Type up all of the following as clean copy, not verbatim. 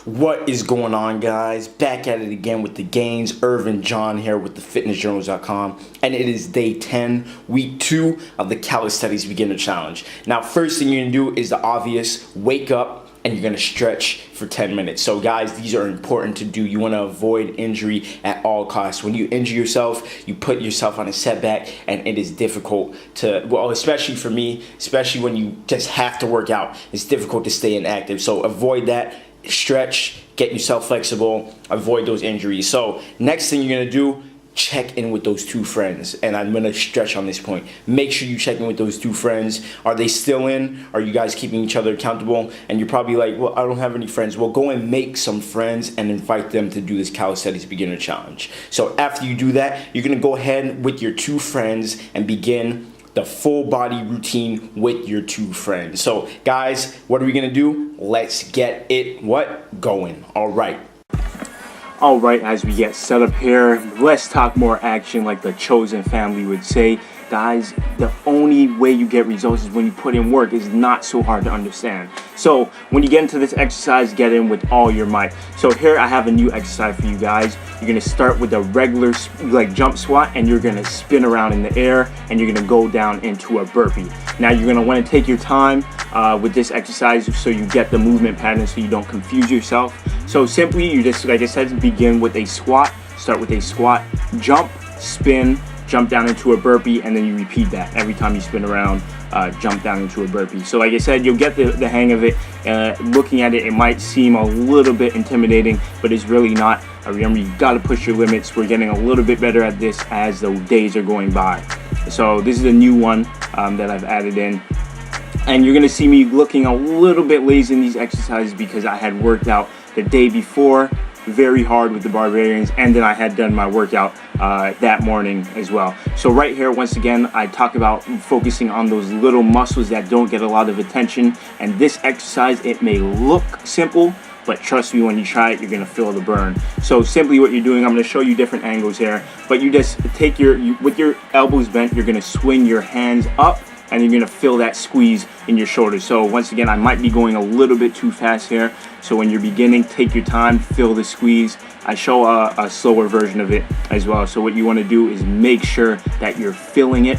What is going on, guys? Back at it again with the gains. Irvin John here with the fitnessjournals.com, and it is day 10, week 2 of the Calisthenics Beginner Challenge. Now, first thing you're gonna do is the obvious: wake up and you're gonna stretch for 10 minutes. So guys, these are important to do. You wanna avoid injury at all costs. When you injure yourself, you put yourself on a setback, and it is difficult to, well, especially for me, especially when you just have to work out, it's difficult to stay inactive. So avoid that. Stretch, get yourself flexible, avoid those injuries. So next thing you're gonna do, check in with those two friends, and I'm gonna stretch on this point. Make sure you check in with those two friends. Are they still in? Are you guys keeping each other accountable? And you're probably like, well, I don't have any friends. Well, go and make some friends and invite them to do this Calisthenics Beginner Challenge. So after you do that, you're gonna go ahead with your two friends and begin the full body routine with your two friends. So guys, what are we gonna do? Let's get it going. All right, as we get set up here, let's talk more action, like the chosen family would say. Guys, the only way you get results is when you put in work. It's not so hard to understand. So when you get into this exercise, get in with all your might. So here I have a new exercise for you guys. You're gonna start with a regular like jump squat, and you're gonna spin around in the air, and you're gonna go down into a burpee. Now you're gonna wanna take your time with this exercise so you get the movement pattern, so you don't confuse yourself. So simply, you just, like I said, begin with a squat. Start with a squat, jump, spin, jump down into a burpee, and then you repeat that every time you spin around. Jump down into a burpee. So like I said, you'll get the hang of it. Looking at it, it might seem a little bit intimidating, but it's really not. Remember, you got to push your limits. We're getting a little bit better at this as the days are going by. So this is a new one that I've added in. And you're gonna see me looking a little bit lazy in these exercises because I had worked out the day before very hard with the barbarians, and then I had done my workout that morning as well. So right here, once again, I talk about focusing on those little muscles that don't get a lot of attention. And this exercise, it may look simple, but trust me, when you try it, you're gonna feel the burn. So simply what you're doing, I'm gonna show you different angles here, but you just take with your elbows bent, you're gonna swing your hands up, and you're gonna feel that squeeze in your shoulders. So once again, I might be going a little bit too fast here. So when you're beginning, take your time, feel the squeeze. I show a slower version of it as well. So what you wanna do is make sure that you're feeling it.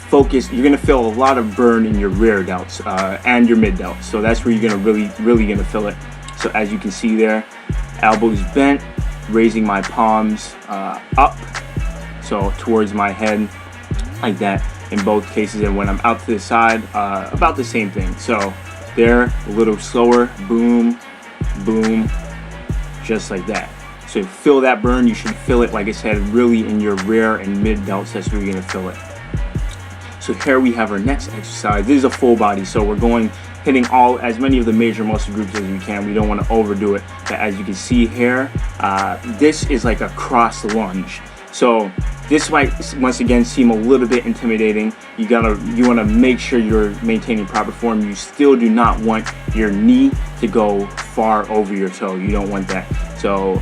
Focus, you're gonna feel a lot of burn in your rear delts and your mid delts. So that's where you're gonna really gonna feel it. So as you can see there, elbows bent, raising my palms up, so towards my head, like that. In both cases, and when I'm out to the side, about the same thing. So there, a little slower, boom, boom, just like that. So feel that burn. You should feel it, like I said, really in your rear and mid delts. That's where you're gonna feel it. So here we have our next exercise. This is a full body, so we're hitting as many of the major muscle groups as we can. We don't want to overdo it, but as you can see here, this is like a cross lunge. So this might once again seem a little bit intimidating. You want to make sure you're maintaining proper form. You still do not want your knee to go far over your toe. You don't want that. So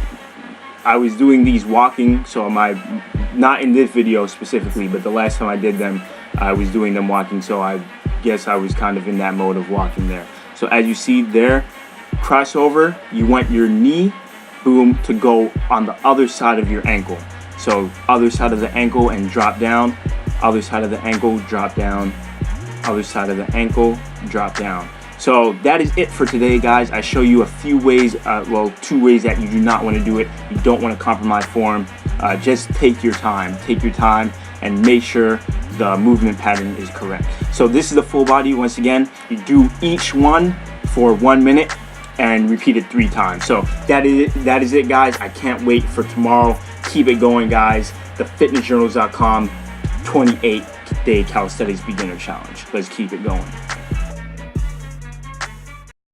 I was doing these walking, so not in this video specifically, but the last time I did them, I was doing them walking, so I guess I was kind of in that mode of walking there. So as you see there, crossover, you want your knee, boom, to go on the other side of your ankle. So other side of the ankle and drop down, other side of the ankle, drop down, other side of the ankle, drop down. So that is it for today, guys. I show you a few ways, two ways that you do not want to do it. You don't want to compromise form. Just take your time and make sure the movement pattern is correct. So this is the full body. Once again, you do each one for 1 minute and repeat it 3 times. So that is it, guys. I can't wait for tomorrow. Keep it going, guys. The fitnessjournals.com 28-day Calisthenics Beginner Challenge. Let's keep it going.